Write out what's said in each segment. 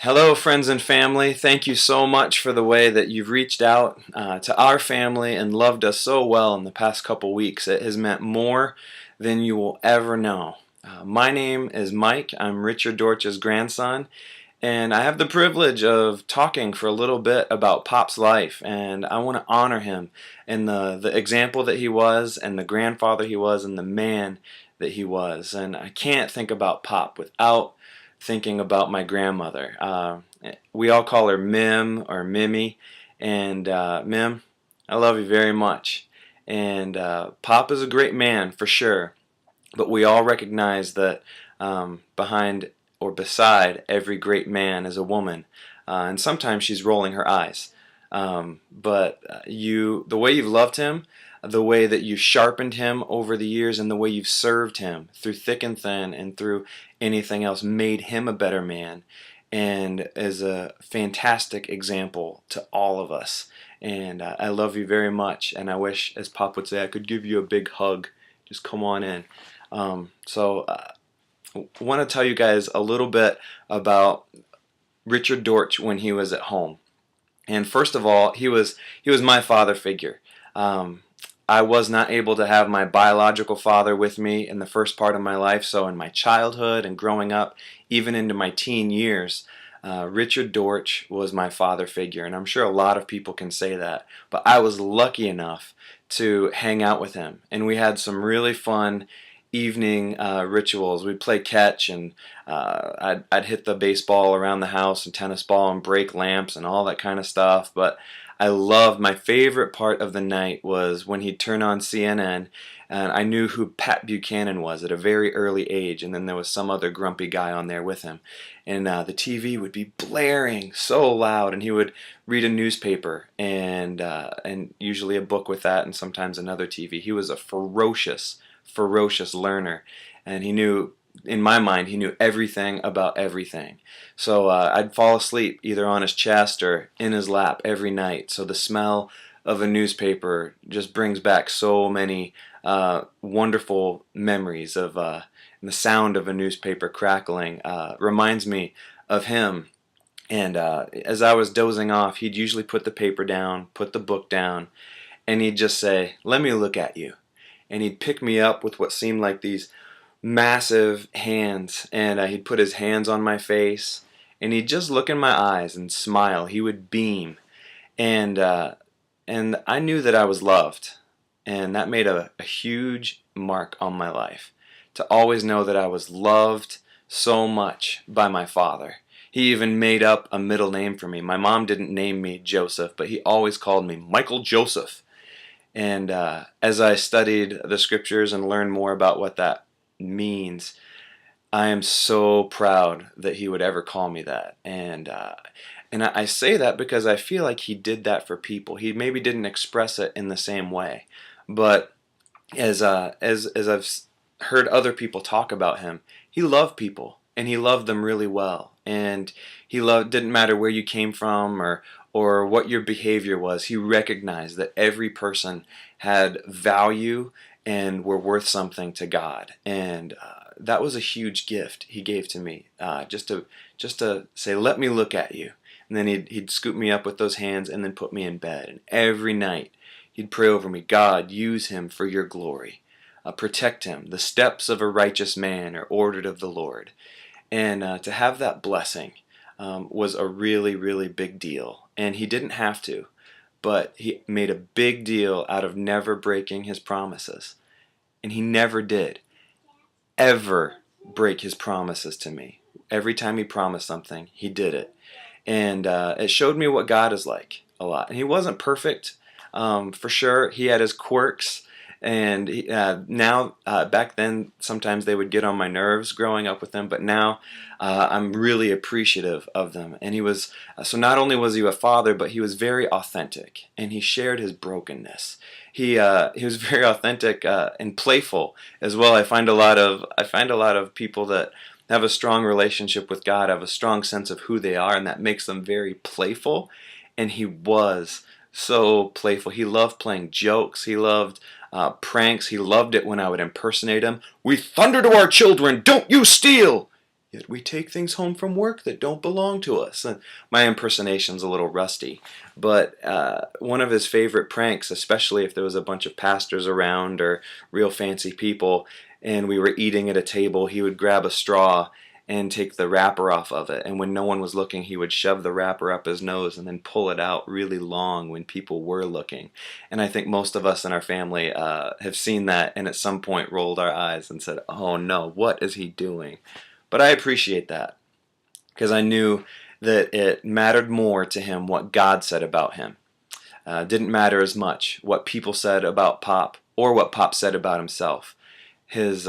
Hello, friends and family. Thank you so much for the way that you've reached out to our family and loved us so well in the past couple weeks. It has meant more than you will ever know. My name is Mike. I'm Richard Dortch's grandson, and I have the privilege of talking for a little bit about Pop's life, and I want to honor him and the example that he was, and the grandfather he was, and the man that he was. And I can't think about Pop without thinking about my grandmother. We all call her Mim or Mimi, and Mim, I love you very much. And Pop is a great man for sure, but we all recognize that behind or beside every great man is a woman, and sometimes she's rolling her eyes. The way you've loved him, the way that you sharpened him over the years, and the way you've served him through thick and thin and through anything else, made him a better man, and is a fantastic example to all of us. And I love you very much, and I wish, as Pop would say, I could give you a big hug. Just come on in. I want to tell you guys a little bit about Richard Dortch when he was at home. And first of all, he was my father figure. I was not able to have my biological father with me in the first part of my life, so in my childhood and growing up, even into my teen years, Richard Dortch was my father figure, and I'm sure a lot of people can say that, but I was lucky enough to hang out with him, and we had some really fun evening rituals. We'd play catch, and I'd hit the baseball around the house and tennis ball and break lamps and all that kind of stuff. But I loved, my favorite part of the night was when he'd turn on CNN, and I knew who Pat Buchanan was at a very early age, and then there was some other grumpy guy on there with him. And the TV would be blaring so loud, and he would read a newspaper and usually a book with that, and sometimes another TV. He was a ferocious learner, and he knew, in my mind, he knew everything about everything. So I'd fall asleep either on his chest or in his lap every night. So the smell of a newspaper just brings back so many wonderful memories of and the sound of a newspaper crackling reminds me of him. And as I was dozing off, he'd usually put the paper down, put the book down, and he'd just say, "Let me look at you." And he'd pick me up with what seemed like these massive hands, and he'd put his hands on my face, and he'd just look in my eyes and smile. He would beam, and I knew that I was loved, and that made a huge mark on my life, to always know that I was loved so much by my father. He even made up a middle name for me. My mom didn't name me Joseph, but he always called me Michael Joseph. And as I studied the scriptures and learned more about what that means, I am so proud that he would ever call me that. And I say that because I feel like he did that for people. He maybe didn't express it in the same way, but as I've heard other people talk about him, he loved people, and he loved them really well. And didn't matter where you came from or what your behavior was. He recognized that every person had value and were worth something to God. And that was a huge gift he gave to me, just to say, "Let me look at you." And then he'd scoop me up with those hands and then put me in bed. And every night he'd pray over me, "God, use him for your glory. Protect him. The steps of a righteous man are ordered of the Lord." And to have that blessing was a really, really big deal. And he didn't have to, but he made a big deal out of never breaking his promises. And he never did ever break his promises to me. Every time he promised something, he did it. And it showed me what God is like a lot. And he wasn't perfect, for sure. He had his quirks. And back then, sometimes they would get on my nerves growing up with them, but now I'm really appreciative of them. And he was, so not only was he a father, but he was very authentic, and he shared his brokenness. He was very authentic and playful as well. I find a lot of people that have a strong relationship with God have a strong sense of who they are, and that makes them very playful. And he was so playful. He loved playing jokes. He loved pranks. He loved it when I would impersonate him. "We thunder to our children, don't you steal!" Yet we take things home from work that don't belong to us. And my impersonation's a little rusty, but one of his favorite pranks, especially if there was a bunch of pastors around or real fancy people, and we were eating at a table, he would grab a straw and take the wrapper off of it. And when no one was looking, he would shove the wrapper up his nose and then pull it out really long when people were looking. And I think most of us in our family have seen that and at some point rolled our eyes and said, "Oh no, what is he doing?" But I appreciate that because I knew that it mattered more to him what God said about him. Didn't matter as much what people said about Pop or what Pop said about himself. His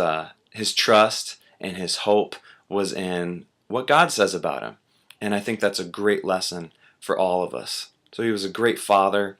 trust and his hope was in what God says about him. And I think that's a great lesson for all of us. So he was a great father.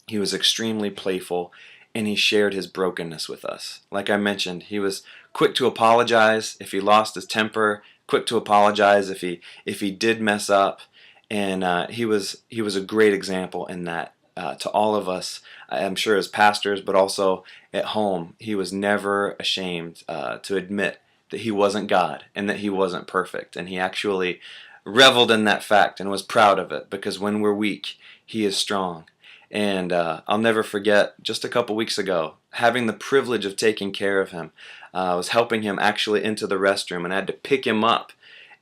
He was extremely playful, and he shared his brokenness with us. Like I mentioned, he was quick to apologize if he lost his temper, quick to apologize if he did mess up, and he was a great example in that to all of us. I'm sure as pastors, but also at home, he was never ashamed to admit that he wasn't God and that he wasn't perfect, and he actually reveled in that fact and was proud of it, because when we're weak, he is strong. And I'll never forget, just a couple weeks ago, having the privilege of taking care of him. I was helping him actually into the restroom, and I had to pick him up.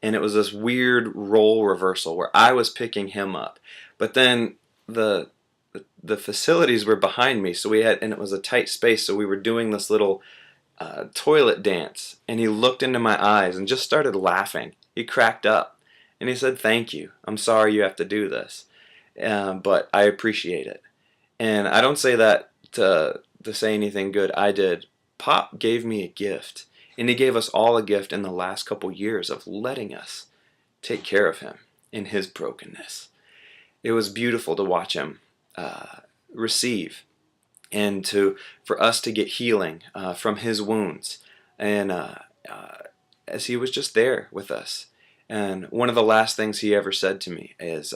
And it was this weird role reversal where I was picking him up. But then the facilities were behind me, so and it was a tight space, so we were doing this little toilet dance. And he looked into my eyes and just started laughing. He cracked up. And he said, "Thank you. I'm sorry you have to do this. But I appreciate it." And I don't say that to say anything good. I did. Pop gave me a gift, and he gave us all a gift in the last couple years of letting us take care of him in his brokenness. It was beautiful to watch him receive, and for us to get healing from his wounds, and as he was just there with us. And one of the last things he ever said to me is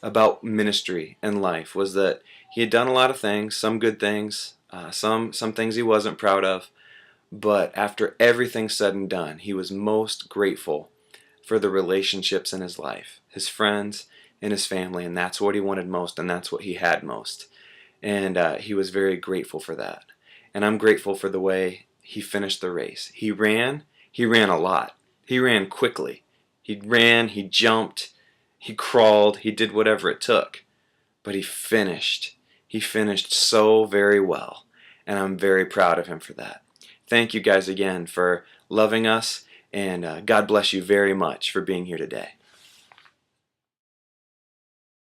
about ministry and life was that he had done a lot of things, some good things, some things he wasn't proud of, but after everything said and done, he was most grateful for the relationships in his life, his friends and his family, and that's what he wanted most, and that's what he had most. And he was very grateful for that. And I'm grateful for the way he finished the race. He ran a lot. He ran quickly. He ran, he jumped, he crawled, he did whatever it took. But he finished. He finished so very well. And I'm very proud of him for that. Thank you guys again for loving us. And God bless you very much for being here today.